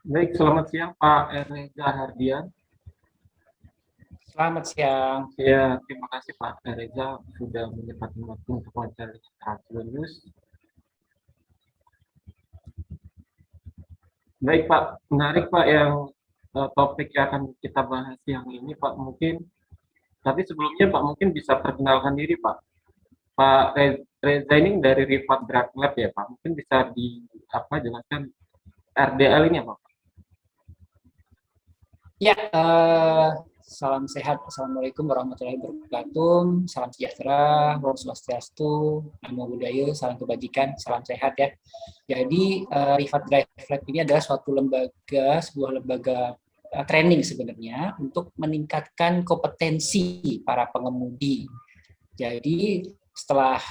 Baik, selamat siang Pak Reza Hardian. Selamat siang. Ya, terima kasih Pak Reza sudah menyempatkan waktu untuk wawancara dengan Trans News. Baik Pak, menarik Pak yang topik yang akan kita bahas siang ini Pak. Tapi sebelumnya Pak mungkin bisa perkenalkan diri Pak. Pak Reza ini dari Rivat Drug Lab ya Pak. Mungkin bisa jelaskan RDL ini apa Pak? Ya, salam sehat. Assalamualaikum warahmatullahi wabarakatuh. Salam sejahtera, Om Swastiastu, Namo Buddhaya, salam kebajikan, salam sehat ya. Jadi, Rivat Drive Lab ini adalah sebuah lembaga training sebenarnya untuk meningkatkan kompetensi para pengemudi. Jadi, setelah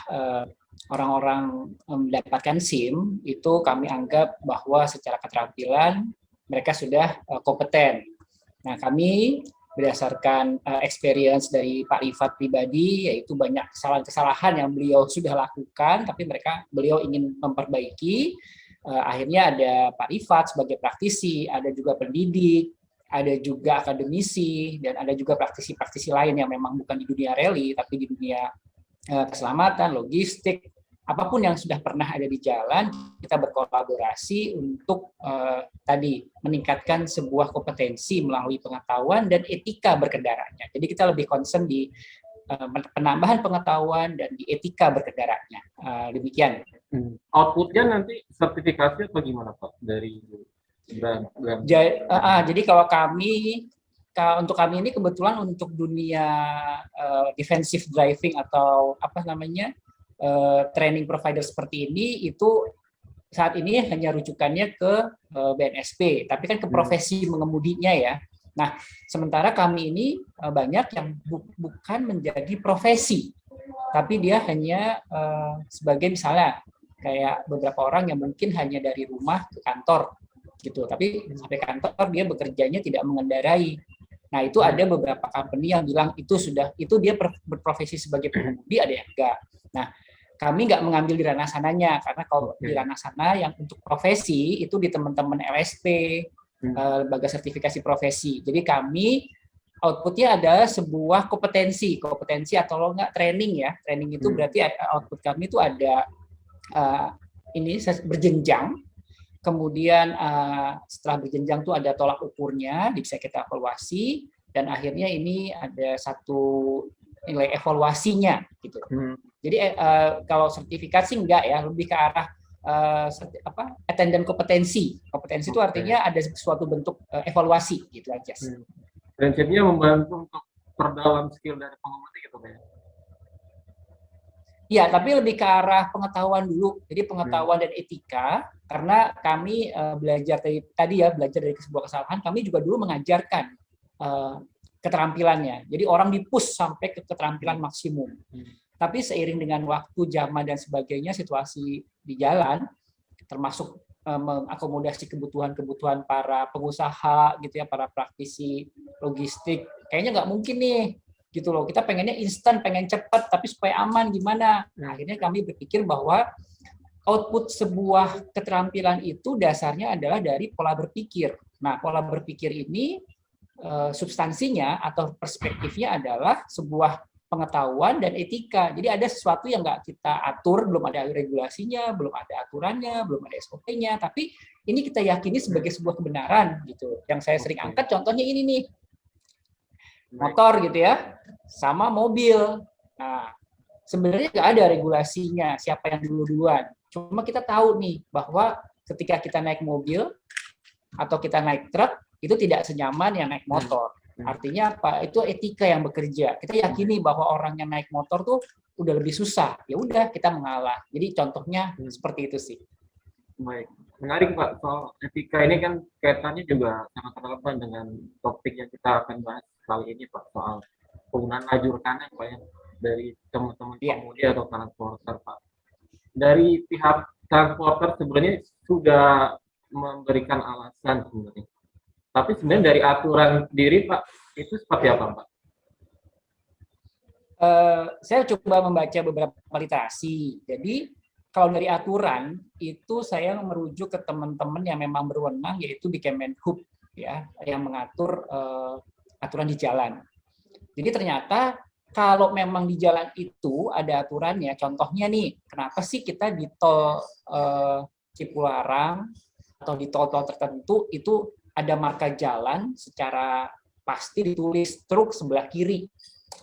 orang-orang mendapatkan SIM, itu kami anggap bahwa secara keterampilan mereka sudah kompeten. Nah, kami berdasarkan experience dari Pak Rifat pribadi, yaitu banyak kesalahan-kesalahan yang beliau sudah lakukan, tapi beliau ingin memperbaiki. Akhirnya ada Pak Rifat sebagai praktisi, ada juga pendidik, ada juga akademisi, dan ada juga praktisi-praktisi lain yang memang bukan di dunia rally, tapi di dunia keselamatan, logistik, apapun yang sudah pernah ada di jalan, kita berkolaborasi untuk tadi meningkatkan sebuah kompetensi melalui pengetahuan dan etika berkendaranya. Jadi kita lebih concern di penambahan pengetahuan dan di etika berkendaranya. Demikian. Outputnya nanti sertifikasi atau gimana Pak dari brand? Jadi kalau untuk kami ini kebetulan untuk dunia defensive driving atau apa namanya training provider seperti ini itu saat ini hanya rujukannya ke BNSP, tapi kan ke profesi mengemudinya ya. Nah, sementara kami ini banyak yang bukan menjadi profesi, tapi dia hanya sebagai misalnya kayak beberapa orang yang mungkin hanya dari rumah ke kantor gitu, tapi sampai kantor dia bekerjanya tidak mengendarai. Nah, itu ada beberapa company yang bilang itu dia berprofesi sebagai pengemudi, ada yang enggak. Nah, kami nggak mengambil di ranah sananya, karena kalau di ranah sana yang untuk profesi itu di teman-teman LSP, lembaga sertifikasi profesi. Jadi kami outputnya ada sebuah kompetensi atau enggak training ya. Training itu berarti output kami itu ada ini berjenjang. Kemudian setelah berjenjang tuh ada tolak ukurnya, bisa kita evaluasi, dan akhirnya ini ada satu nilai evaluasinya gitu. Jadi kalau sertifikasi enggak ya, lebih ke arah attendant kompetensi. Kompetensi itu artinya ada suatu bentuk evaluasi gitu aja. Prinsipnya membantu untuk perdalam skill dari pengemudi gitu ya. Iya, tapi lebih ke arah pengetahuan dulu. Jadi pengetahuan dan etika, karena kami belajar dari sebuah kesalahan, kami juga dulu mengajarkan keterampilannya. Jadi orang di-push sampai ke keterampilan maksimum. Tapi seiring dengan waktu, zaman dan sebagainya, situasi di jalan, termasuk mengakomodasi kebutuhan-kebutuhan para pengusaha gitu ya, para praktisi logistik, kayaknya nggak mungkin nih gitu loh. Kita pengennya instan, pengen cepat, tapi supaya aman gimana? Akhirnya kami berpikir bahwa output sebuah keterampilan itu dasarnya adalah dari pola berpikir. Nah, pola berpikir ini substansinya atau perspektifnya adalah sebuah pengetahuan dan etika. Jadi ada sesuatu yang nggak kita atur, belum ada regulasinya, belum ada aturannya, belum ada SOP-nya, tapi ini kita yakini sebagai sebuah kebenaran gitu. Yang saya sering angkat contohnya ini nih, motor gitu ya, sama mobil. Nah, sebenarnya nggak ada regulasinya siapa yang duluan. Cuma kita tahu nih bahwa ketika kita naik mobil atau kita naik truk itu tidak senyaman yang naik motor. Artinya apa? Itu etika yang bekerja. Kita yakini bahwa orang yang naik motor tuh udah lebih susah. Ya udah kita mengalah. Jadi contohnya seperti itu sih. Baik, menarik Pak. Soal etika ini kan kaitannya juga sangat relevan dengan topik yang kita akan bahas kali ini Pak, soal penggunaan lajur kanan Pak ya, dari teman-teman pengemudi atau transporter Pak. Dari pihak transporter sebenarnya sudah memberikan alasan sebenarnya. Tapi sebenarnya dari aturan diri Pak, itu seperti apa Pak? Saya coba membaca beberapa literasi. Jadi kalau dari aturan itu saya merujuk ke teman-teman yang memang berwenang, yaitu di Kemenhub ya, yang mengatur aturan di jalan. Jadi ternyata kalau memang di jalan itu ada aturannya, contohnya nih, kenapa sih kita di tol Cipularang atau di tol-tol tertentu itu ada marka jalan secara pasti ditulis truk sebelah kiri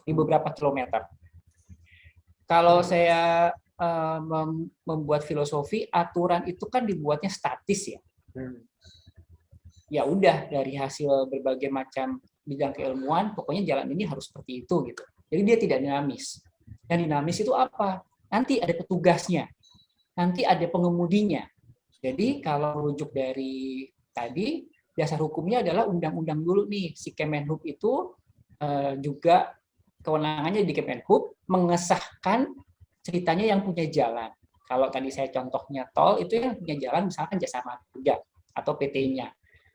di beberapa kilometer. Kalau saya membuat filosofi, aturan itu kan dibuatnya statis ya. Ya udah, dari hasil berbagai macam bidang keilmuan, pokoknya jalan ini harus seperti itu gitu. Jadi dia tidak dinamis. Yang dinamis itu apa? Nanti ada petugasnya, nanti ada pengemudinya. Jadi kalau rujuk dari tadi, dasar hukumnya adalah undang-undang dulu nih. Si Kemenhub itu juga kewenangannya di Kemenhub mengesahkan ceritanya yang punya jalan. Kalau tadi saya contohnya tol, itu yang punya jalan misalkan Jasa Marga atau PT-nya.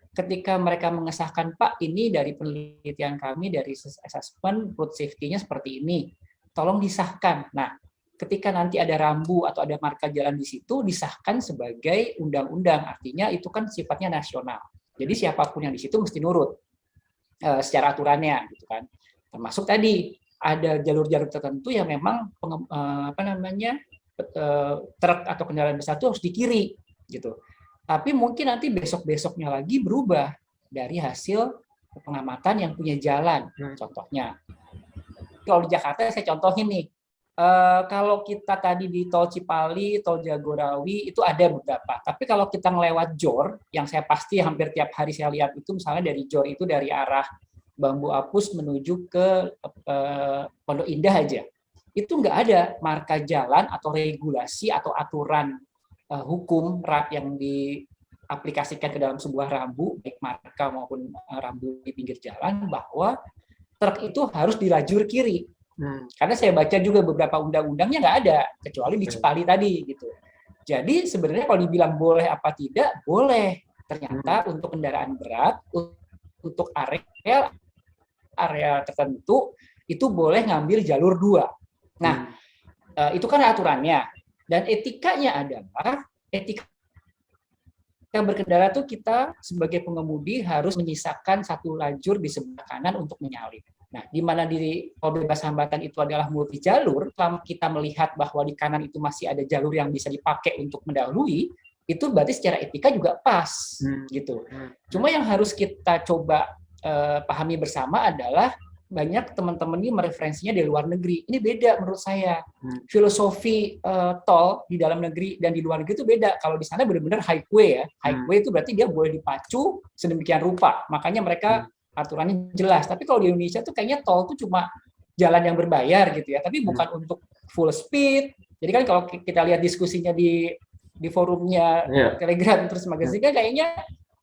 Ketika mereka mengesahkan, Pak, ini dari penelitian kami, dari assessment road safety-nya seperti ini, tolong disahkan. Nah, ketika nanti ada rambu atau ada marka jalan di situ, disahkan sebagai undang-undang. Artinya itu kan sifatnya nasional. Jadi siapapun yang di situ mesti nurut secara aturannya, gitu kan. Termasuk tadi ada jalur-jalur tertentu yang memang truk atau kendaraan besar itu harus di kiri, gitu. Tapi mungkin nanti besok-besoknya lagi berubah dari hasil pengamatan yang punya jalan, contohnya. Kalau di Jakarta saya contohin nih, kalau kita tadi di tol Cipali, tol Jagorawi itu ada beberapa. Tapi kalau kita ngelewat JOR, yang saya pasti hampir tiap hari saya lihat itu, misalnya dari JOR itu dari arah Bambu Apus menuju ke Pondok Indah aja, itu nggak ada marka jalan atau regulasi atau aturan hukum yang diaplikasikan ke dalam sebuah rambu, baik marka maupun rambu di pinggir jalan, bahwa truk itu harus di lajur kiri. Karena saya baca juga beberapa undang-undangnya nggak ada, kecuali di Cipali tadi gitu. Jadi sebenarnya kalau dibilang boleh apa tidak, boleh. Ternyata untuk kendaraan berat, untuk area tertentu, itu boleh ngambil jalur 2. Nah, itu kan aturannya. Dan etikanya adalah, etika berkendara tuh kita sebagai pengemudi harus menyisakan satu lajur di sebelah kanan untuk menyalip. Nah, di mana di tol bebas hambatan itu adalah multi jalur, kalau kita melihat bahwa di kanan itu masih ada jalur yang bisa dipakai untuk mendahului, itu berarti secara etika juga pas, gitu. Cuma yang harus kita coba pahami bersama adalah banyak teman-teman ini mereferensinya dari luar negeri. Ini beda menurut saya. Filosofi tol di dalam negeri dan di luar negeri itu beda. Kalau di sana benar-benar highway ya. Highway itu berarti dia boleh dipacu sedemikian rupa. Makanya mereka aturannya jelas. Tapi kalau di Indonesia tuh kayaknya tol tuh cuma jalan yang berbayar gitu ya. Tapi bukan untuk full speed. Jadi kan kalau kita lihat diskusinya di forumnya Telegram terus magazine kan kayaknya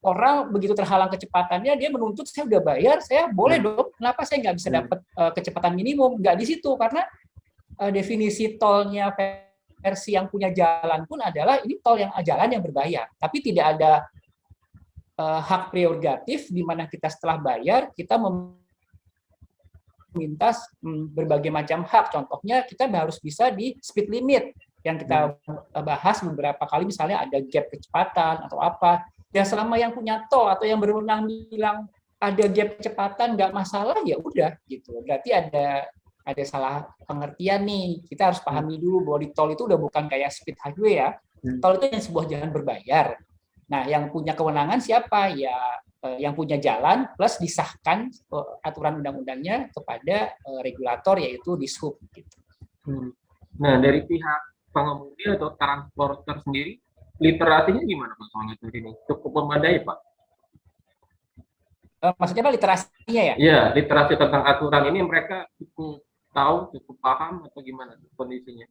orang begitu terhalang kecepatannya, dia menuntut saya udah bayar, saya boleh dong, kenapa saya nggak bisa dapat kecepatan minimum? Nggak di situ, karena definisi tolnya versi yang punya jalan pun adalah ini tol yang jalan yang berbayar, tapi tidak ada hak prerogatif di mana kita setelah bayar kita meminta berbagai macam hak. Contohnya kita harus bisa di speed limit yang kita bahas beberapa kali, misalnya ada gap kecepatan atau apa. Ya selama yang punya tol atau yang berwenang bilang ada gap kecepatan nggak masalah, ya udah gitu. Berarti ada salah pengertian nih. Kita harus pahami dulu bahwa di tol itu udah bukan kayak speed highway ya. Tol itu yang sebuah jalan berbayar. Nah, yang punya kewenangan siapa? Ya yang punya jalan plus disahkan aturan undang-undangnya kepada regulator, yaitu Dishub gitu. Nah, dari pihak pengemudi atau transporter sendiri, literasinya gimana Pak soal itu ini? Cukup memadai Pak? Maksudnya apa literasinya ya? Iya, literasi tentang aturan ini mereka cukup tahu, cukup paham atau gimana kondisinya?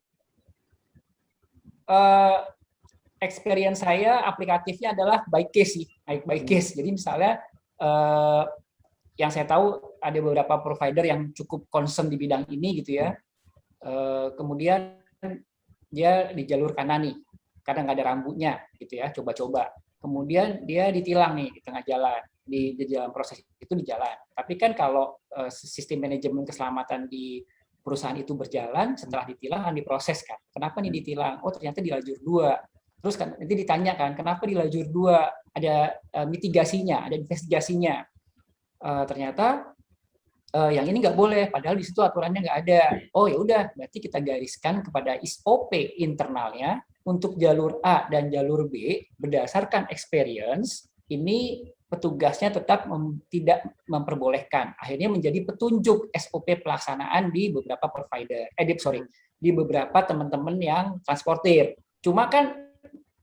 Experience saya aplikatifnya adalah by case sih, by case. Jadi misalnya yang saya tahu ada beberapa provider yang cukup concern di bidang ini gitu ya. Kemudian dia di jalur kanan nih, karena nggak ada rambunya gitu ya, coba-coba. Kemudian dia ditilang nih di tengah jalan, di dalam proses itu di jalan. Tapi kan kalau sistem manajemen keselamatan di perusahaan itu berjalan, setelah ditilang akan diproses kan. Kenapa nih ditilang? Oh ternyata di lajur 2. Terus kan nanti ditanya kan, kenapa di lajur 2? Ada mitigasinya, ada investigasinya. Ternyata yang ini nggak boleh, padahal di situ aturannya nggak ada. Oh ya udah, berarti kita gariskan kepada SOP internalnya untuk jalur A dan jalur B berdasarkan experience. Ini petugasnya tetap tidak memperbolehkan. Akhirnya menjadi petunjuk SOP pelaksanaan di beberapa provider. Di beberapa teman-teman yang transportir. Cuma kan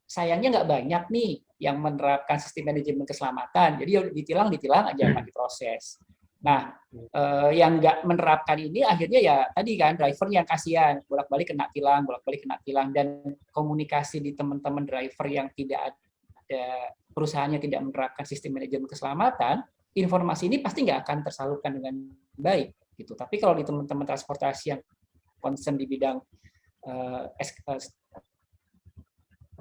sayangnya nggak banyak nih yang menerapkan sistem manajemen keselamatan. Jadi ditilang aja akan diproses. Nah, yang nggak menerapkan ini akhirnya ya tadi kan driver yang kasihan, bolak-balik kena tilang, dan komunikasi di teman-teman driver yang tidak ada, perusahaannya tidak menerapkan sistem manajemen keselamatan, informasi ini pasti nggak akan tersalurkan dengan baik gitu. Tapi kalau di teman-teman transportasi yang concern di bidang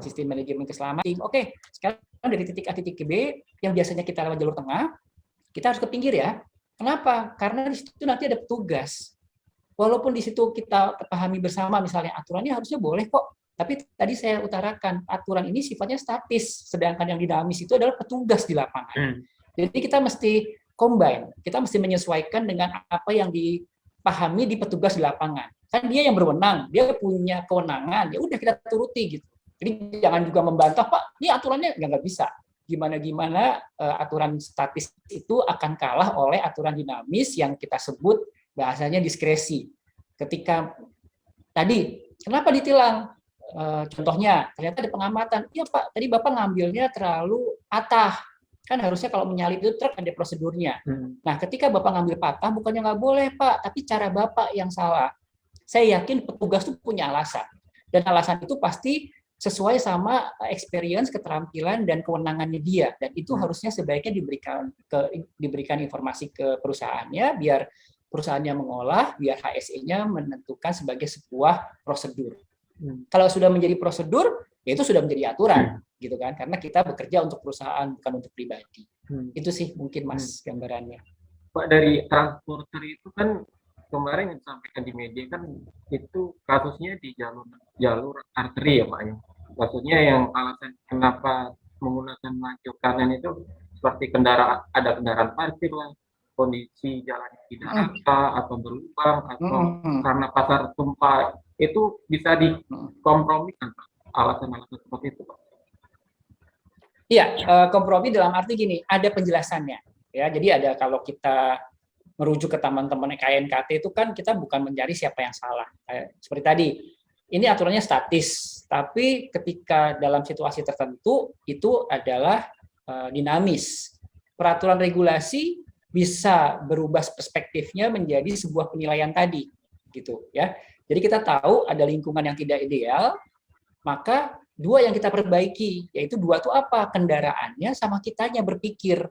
sistem manajemen keselamatan, oke, sekarang dari titik A titik B yang biasanya kita lewat jalur tengah, kita harus ke pinggir ya. Kenapa? Karena di situ nanti ada petugas. Walaupun di situ kita pahami bersama, misalnya aturannya harusnya boleh kok, tapi tadi saya utarakan aturan ini sifatnya statis, sedangkan yang dinamis itu adalah petugas di lapangan. Jadi kita mesti combine, kita mesti menyesuaikan dengan apa yang dipahami di petugas di lapangan. Kan dia yang berwenang, dia punya kewenangan, ya udah kita turuti gitu. Jadi jangan juga membantah, Pak, ini aturannya nggak bisa. Gimana aturan statis itu akan kalah oleh aturan dinamis yang kita sebut bahasanya diskresi. Ketika tadi, kenapa ditilang? Contohnya, ternyata ada pengamatan. Iya Pak, tadi Bapak ngambilnya terlalu patah. Kan harusnya kalau menyalip itu truk ada prosedurnya. Nah, ketika Bapak ngambil patah, bukannya nggak boleh Pak, tapi cara Bapak yang salah. Saya yakin petugas itu punya alasan. Dan alasan itu pasti sesuai sama experience, keterampilan, dan kewenangannya dia. Dan itu harusnya sebaiknya diberikan informasi ke perusahaannya, biar perusahaannya mengolah, biar HSE-nya menentukan sebagai sebuah prosedur. Kalau sudah menjadi prosedur, ya itu sudah menjadi aturan, gitu kan? Karena kita bekerja untuk perusahaan, bukan untuk pribadi. Itu sih mungkin Mas gambarannya. Pak, dari transporter itu kan kemarin yang disampaikan di media kan itu kasusnya di jalur arteri ya Pak ya. Maksudnya yang alasan kenapa menggunakan lajur kanan itu seperti ada kendaraan parkir lah, kondisi jalan tidak rata atau berlubang atau karena pasar tumpah, itu bisa dikompromikan Pak, alasan-alasan seperti itu Pak. Iya, kompromi dalam arti gini, ada penjelasannya. Ya, jadi ada, kalau kita merujuk ke teman-teman KNKT itu kan kita bukan mencari siapa yang salah. Seperti tadi, ini aturannya statis, tapi ketika dalam situasi tertentu itu adalah dinamis. Peraturan regulasi bisa berubah perspektifnya menjadi sebuah penilaian tadi, gitu ya. Jadi kita tahu ada lingkungan yang tidak ideal, maka dua yang kita perbaiki, yaitu dua itu apa? Kendaraannya sama kitanya berpikir.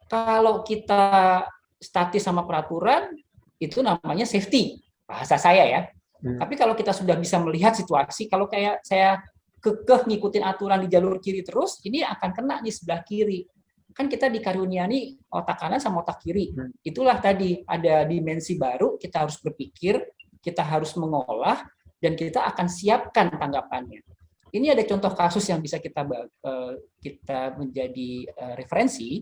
Kalau kita statis sama peraturan, itu namanya safety, bahasa saya ya. Tapi kalau kita sudah bisa melihat situasi, kalau kayak saya kekeh ngikutin aturan di jalur kiri terus, ini akan kena di sebelah kiri. Kan kita dikaruniai otak kanan sama otak kiri. Itulah tadi, ada dimensi baru, kita harus berpikir, kita harus mengolah, dan kita akan siapkan tanggapannya. Ini ada contoh kasus yang bisa kita menjadi referensi.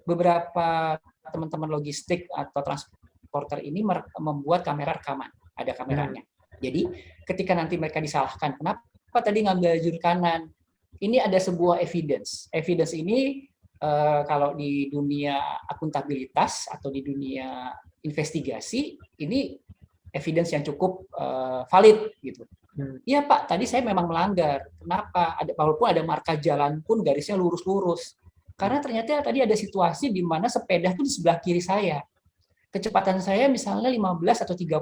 Beberapa teman-teman logistik atau transporter ini membuat kamera rekaman, ada kameranya. Jadi ketika nanti mereka disalahkan, kenapa tadi ngambil lajur kanan? Ini ada sebuah evidence. Evidence ini kalau di dunia akuntabilitas atau di dunia investigasi, ini evidence yang cukup valid gitu. Iya Pak, tadi saya memang melanggar. Kenapa? Walaupun ada marka jalan pun garisnya lurus-lurus. Karena ternyata tadi ada situasi di mana sepeda itu di sebelah kiri saya. Kecepatan saya misalnya 15 atau 30.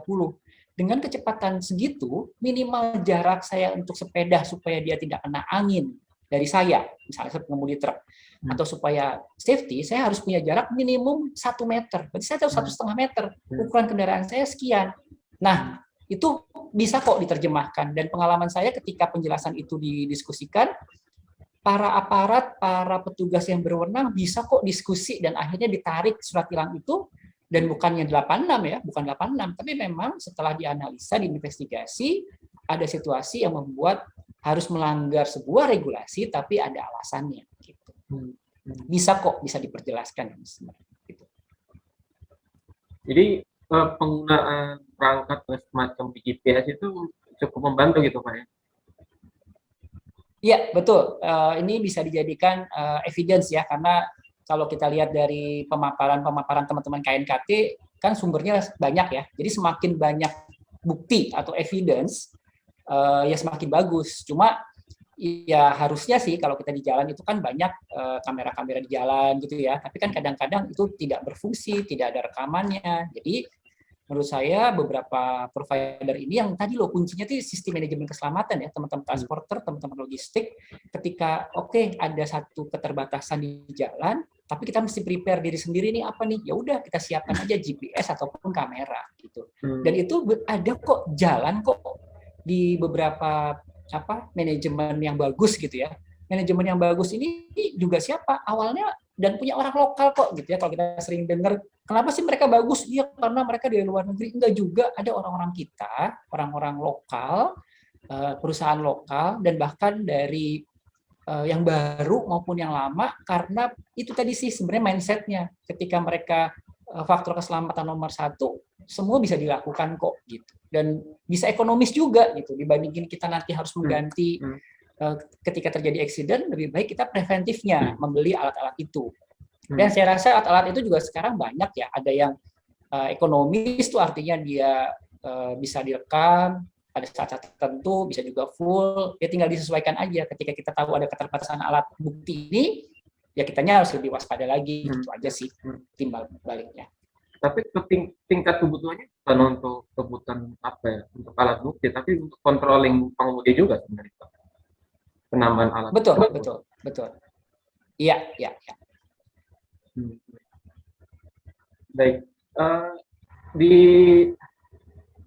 Dengan kecepatan segitu, minimal jarak saya untuk sepeda supaya dia tidak kena angin dari saya, misalnya saya pengemudi truk, atau supaya safety, saya harus punya jarak minimum 1 meter. Berarti saya tahu 1,5 meter. Ukuran kendaraan saya sekian. Nah, itu bisa kok diterjemahkan. Dan pengalaman saya ketika penjelasan itu didiskusikan, para aparat, para petugas yang berwenang bisa kok diskusi dan akhirnya ditarik surat tilang itu Dan bukannya 86 ya, bukan 86, tapi memang setelah dianalisa, diinvestigasi, ada situasi yang membuat harus melanggar sebuah regulasi, tapi ada alasannya. Gitu. Bisa kok, bisa diperjelaskan. Gitu. Jadi penggunaan perangkat semacam GPS itu cukup membantu gitu Pak ya? Iya, betul. Ini bisa dijadikan evidence ya, karena kalau kita lihat dari pemaparan teman-teman KNKT, kan sumbernya banyak ya. Jadi semakin banyak bukti atau evidence, ya semakin bagus. Cuma ya harusnya sih kalau kita di jalan itu kan banyak kamera-kamera di jalan gitu ya. Tapi kan kadang-kadang itu tidak berfungsi, tidak ada rekamannya. Jadi menurut saya beberapa provider ini yang tadi loh kuncinya itu sistem manajemen keselamatan ya, teman-teman transporter, teman-teman logistik, ketika ada satu keterbatasan di jalan, tapi kita mesti prepare diri sendiri nih apa nih, ya udah kita siapkan aja GPS ataupun kamera gitu. Dan itu ada kok jalan kok di beberapa manajemen yang bagus gitu ya. Manajemen yang bagus ini juga siapa awalnya dan punya orang lokal kok gitu ya. Kalau kita sering dengar kenapa sih mereka bagus? Iya karena mereka dari luar negeri. Enggak juga, ada orang-orang kita, orang-orang lokal, perusahaan lokal, dan bahkan dari yang baru maupun yang lama, karena itu tadi sih sebenarnya mindsetnya. Ketika mereka faktor keselamatan nomor 1, semua bisa dilakukan kok gitu. Dan bisa ekonomis juga gitu, dibandingin kita nanti harus mengganti ketika terjadi accident, lebih baik kita preventifnya membeli alat-alat itu. Dan saya rasa alat-alat itu juga sekarang banyak ya, ada yang ekonomis tuh artinya dia bisa direkam, ada saat-saat tertentu bisa juga full, ya tinggal disesuaikan aja. Ketika kita tahu ada keterbatasan alat bukti ini, ya kitanya harus lebih waspada lagi, gitu aja sih timbal baliknya. Tapi tingkat kebutuhannya bukan untuk kebutuhan apa ya, untuk alat bukti, tapi untuk controlling pengemudi juga sebenarnya. Penambahan alat. Betul. Iya. Baik.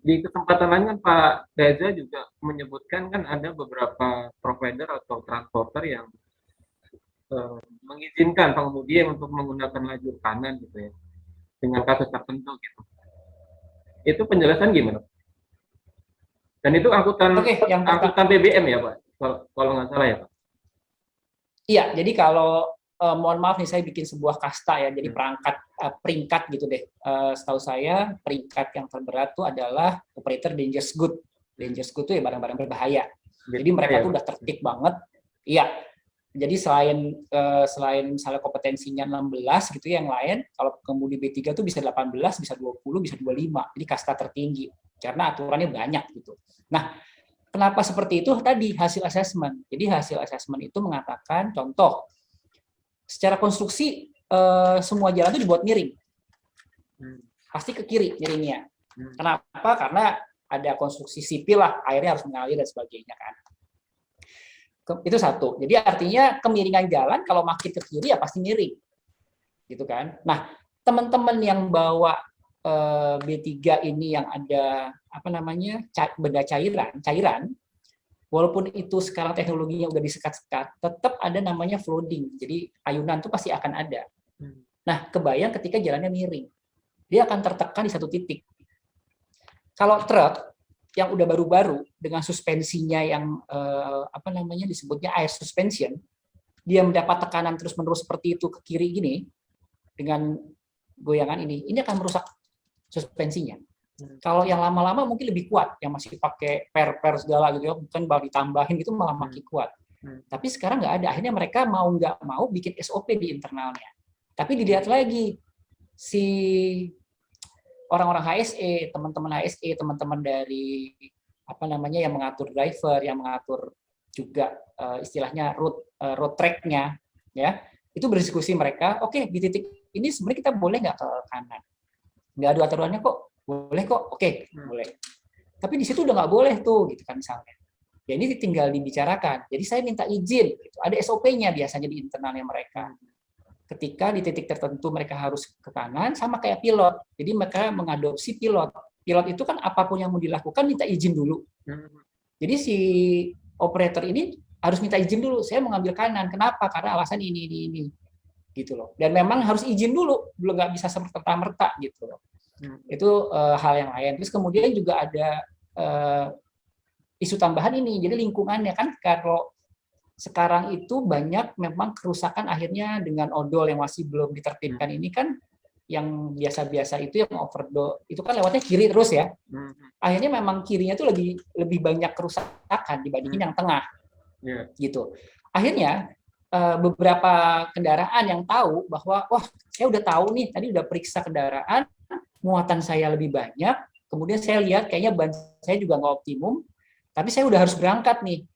Di kesempatan lain kan Pak Reza juga menyebutkan kan ada beberapa provider atau transporter yang mengizinkan pengemudi untuk menggunakan lajur kanan gitu ya, dengan kasus tertentu gitu. Itu penjelasan gimana? Dan itu angkutan BBM ya Pak, kalau nggak salah ya Pak? Iya, jadi kalau mohon maaf nih saya bikin sebuah kasta ya, jadi peringkat gitu deh. Setahu saya peringkat yang terberat itu adalah operator dangerous good. Dangerous good itu ya barang-barang berbahaya. Jadi mereka tuh udah tertib banget. Iya. Jadi selain misalnya kompetensinya 16 gitu yang lain, kalau kemudi B3 tuh bisa 18, bisa 20, bisa 25. Jadi kasta tertinggi karena aturannya banyak gitu. Nah, kenapa seperti itu? Tadi hasil assessment. Jadi hasil assessment itu mengatakan contoh secara konstruksi semua jalan itu dibuat miring. Pasti ke kiri miringnya. Kenapa? Karena ada konstruksi sipil lah, airnya harus mengalir dan sebagainya kan. Itu satu. Jadi artinya kemiringan jalan kalau makin ke kiri ya pasti miring. Gitu kan. Nah, teman-teman yang bawa B3 ini yang ada benda cairan, walaupun itu sekarang teknologinya udah disekat-sekat, tetap ada namanya flooding. Jadi ayunan itu pasti akan ada. Nah, kebayang ketika jalannya miring. Dia akan tertekan di satu titik. Kalau truk yang udah baru-baru dengan suspensinya yang disebutnya air suspension, dia mendapat tekanan terus-menerus seperti itu ke kiri gini dengan goyangan ini akan merusak suspensinya. Kalau yang lama-lama mungkin lebih kuat, yang masih pakai per segala gitu ya, bukan baru ditambahin gitu malah makin kuat. Tapi sekarang nggak ada, akhirnya mereka mau nggak mau bikin SOP di internalnya. Tapi dilihat lagi si orang-orang HSE, teman-teman HSE, teman-teman dari yang mengatur driver, yang mengatur juga istilahnya road track-nya, ya itu berdiskusi mereka. Oke, di titik ini sebenarnya kita boleh nggak ke kanan? Nggak ada aturannya kok, boleh kok. Oke, boleh. Tapi di situ udah nggak boleh tuh, gitu kan misalnya. Ya ini tinggal dibicarakan. Jadi saya minta izin. Gitu. Ada SOP-nya biasanya di internalnya mereka. Ketika di titik tertentu mereka harus ke kanan, sama kayak pilot. Jadi mereka mengadopsi pilot. Pilot itu kan apapun yang mau dilakukan minta izin dulu. Jadi si operator ini harus minta izin dulu. Saya mau ngambil kanan. Kenapa? Karena alasan ini. gitu loh. Dan memang harus izin dulu, belum nggak bisa serta-merta gitu loh. Itu hal yang lain. Terus kemudian juga ada isu tambahan ini, jadi lingkungannya kan kalau sekarang itu banyak memang kerusakan akhirnya dengan odol yang masih belum ditertibkan ini kan, yang biasa-biasa itu yang overdose itu kan lewatnya kiri terus ya. Akhirnya memang kirinya tuh lebih banyak kerusakan dibandingin yang tengah. Gitu. Akhirnya beberapa kendaraan yang tahu bahwa wah, saya udah tahu nih, tadi udah periksa kendaraan, muatan saya lebih banyak, kemudian saya lihat kayaknya ban saya juga nggak optimum, tapi saya udah harus berangkat nih.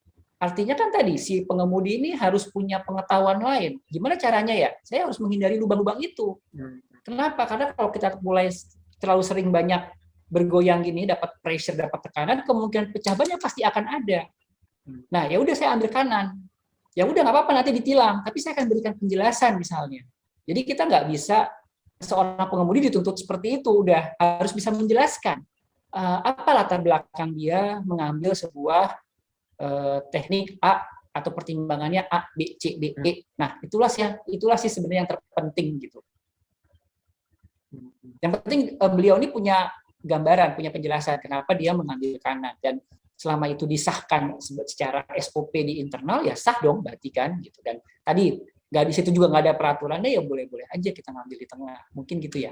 Artinya kan tadi si pengemudi ini harus punya pengetahuan lain. Gimana caranya ya? Saya harus menghindari lubang-lubang itu. Kenapa? Karena kalau kita mulai terlalu sering banyak bergoyang gini, dapat pressure, dapat tekanan, kemungkinan pecah bannya pasti akan ada. Nah, ya udah saya ambil kanan. Ya udah nggak apa-apa nanti ditilang, tapi saya akan berikan penjelasan misalnya. Jadi kita nggak bisa seorang pengemudi dituntut seperti itu, udah harus bisa menjelaskan apa latar belakang dia mengambil sebuah teknik A atau pertimbangannya A, B, C, D, E. Nah, itulah sih sebenarnya yang terpenting gitu. Yang penting beliau ini punya gambaran, punya penjelasan kenapa dia mengambil kanan, dan selama itu disahkan secara SOP di internal ya sah dong berarti kan gitu. Dan tadi nggak di situ juga nggak ada peraturannya ya boleh-boleh aja kita ngambil di tengah, mungkin gitu ya.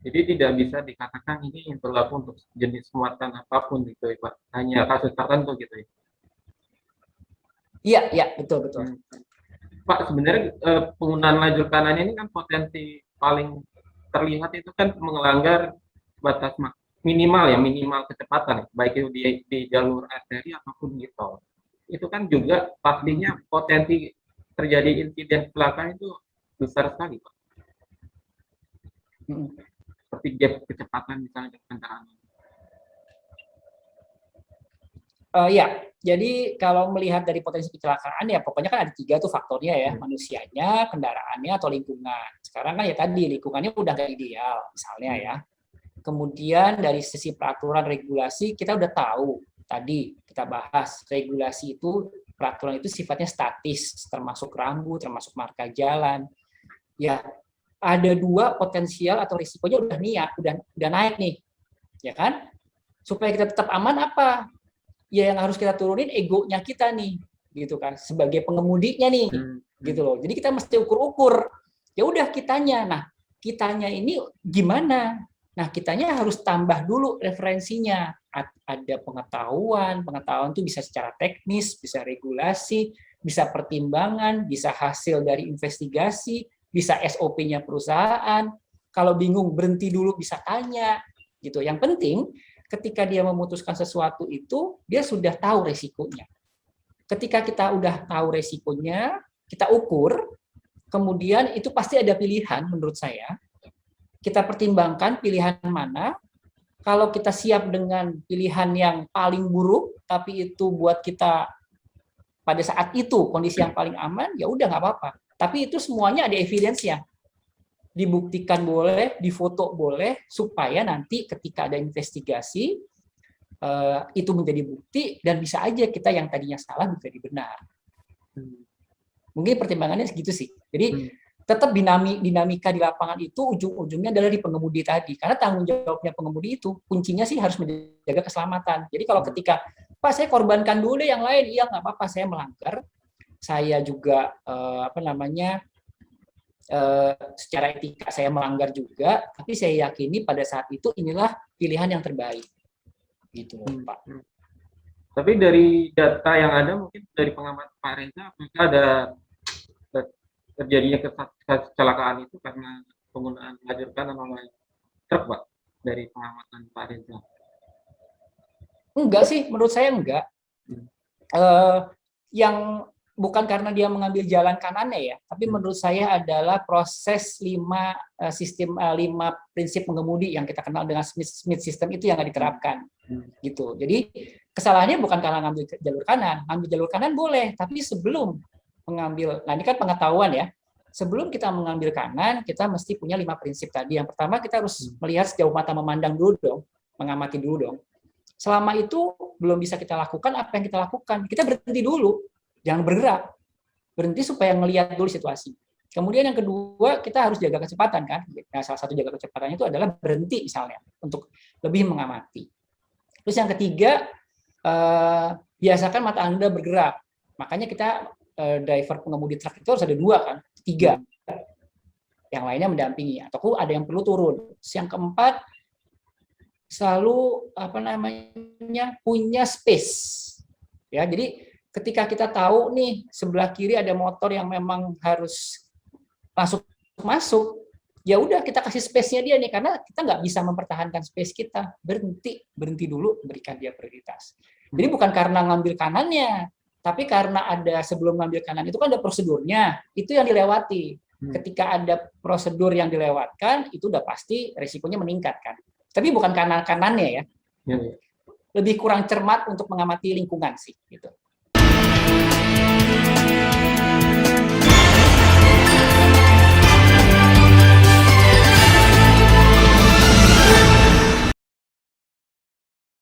Jadi tidak bisa dikatakan ini berlaku untuk jenis muatan apapun gitu ya Pak, hanya kasus tertentu gitu ya. Iya betul. Pak, sebenarnya penggunaan lajur kanan ini kan potensi paling terlihat itu kan melanggar batas minimal kecepatan, baik itu di jalur arteri ataupun di tol. Itu kan juga pastinya potensi terjadi insiden kecelakaan itu besar sekali Pak. Seperti gap kecepatan misalnya kendaraan. Ya, jadi kalau melihat dari potensi kecelakaan ya pokoknya kan ada 3 tuh faktornya ya, manusianya, kendaraannya, atau lingkungan. Sekarang kan ya tadi lingkungannya udah nggak ideal misalnya ya. Kemudian dari sisi peraturan regulasi kita udah tahu, tadi kita bahas regulasi itu, peraturan itu sifatnya statis, termasuk rambu, termasuk marka jalan. Ya, ada 2 potensial atau risikonya udah naik nih, ya kan? Supaya kita tetap aman apa? Ya yang harus kita turunin egonya kita nih, gitu kan, sebagai pengemudinya nih, gitu loh. Jadi kita mesti ukur-ukur. Ya udah kitanya. Nah, kitanya ini gimana? Nah, kitanya harus tambah dulu referensinya. Ada pengetahuan itu bisa secara teknis, bisa regulasi, bisa pertimbangan, bisa hasil dari investigasi, bisa SOP-nya perusahaan. Kalau bingung berhenti dulu bisa tanya, gitu. Yang penting ketika dia memutuskan sesuatu itu, dia sudah tahu resikonya. Ketika kita udah tahu resikonya, kita ukur, kemudian itu pasti ada pilihan menurut saya. Kita pertimbangkan pilihan mana. Kalau kita siap dengan pilihan yang paling buruk, tapi itu buat kita pada saat itu kondisi yang paling aman, ya udah nggak apa-apa. Tapi itu semuanya ada evidence-nya. Dibuktikan boleh, difoto boleh, supaya nanti ketika ada investigasi itu menjadi bukti dan bisa aja kita yang tadinya salah menjadi benar. Mungkin pertimbangannya segitu sih. Jadi tetap dinamika di lapangan itu ujung-ujungnya adalah di pengemudi tadi, karena tanggung jawabnya pengemudi itu kuncinya sih harus menjaga keselamatan. Jadi kalau ketika Pak saya korbankan dulu yang lain, iya nggak apa-apa saya melanggar, saya juga secara etika saya melanggar juga, tapi saya yakini pada saat itu inilah pilihan yang terbaik, gitu Pak. Tapi dari data yang ada, mungkin dari pengamat Pak Reza, apakah ada terjadinya kecelakaan itu karena penggunaan lajur kanan oleh truk Pak, dari pengamatan Pak Reza? Enggak sih, menurut saya enggak. Yang bukan karena dia mengambil jalan kanannya ya, tapi menurut saya adalah proses 5 prinsip pengemudi yang kita kenal dengan Smith System itu yang nggak diterapkan, gitu. Jadi kesalahannya bukan karena ngambil jalur kanan boleh, tapi sebelum mengambil, nah ini kan pengetahuan ya, sebelum kita mengambil kanan kita mesti punya 5 prinsip tadi. Yang pertama kita harus melihat sejauh mata memandang dulu dong, mengamati dulu dong. Selama itu belum bisa kita lakukan, apa yang kita lakukan? Kita berhenti dulu. Jangan bergerak, berhenti supaya ngelihat dulu situasi. Kemudian yang kedua, kita harus jaga kecepatan kan. Nah, salah satu jaga kecepatannya itu adalah berhenti misalnya untuk lebih mengamati. Terus yang ketiga, biasakan mata Anda bergerak. Makanya kita driver pengemudi truk itu harus ada 2 kan, 3. Yang lainnya mendampingi ataupun ada yang perlu turun. Yang keempat, selalu punya space. Ya, jadi ketika kita tahu nih sebelah kiri ada motor yang memang harus masuk, ya udah kita kasih space-nya dia nih, karena kita nggak bisa mempertahankan space kita. Berhenti dulu, berikan dia prioritas. Jadi bukan karena ngambil kanannya, tapi karena ada sebelum ngambil kanan itu kan ada prosedurnya, itu yang dilewati. Ketika ada prosedur yang dilewatkan, itu udah pasti risikonya meningkat kan. Tapi bukan kanannya ya. Lebih kurang cermat untuk mengamati lingkungan sih gitu.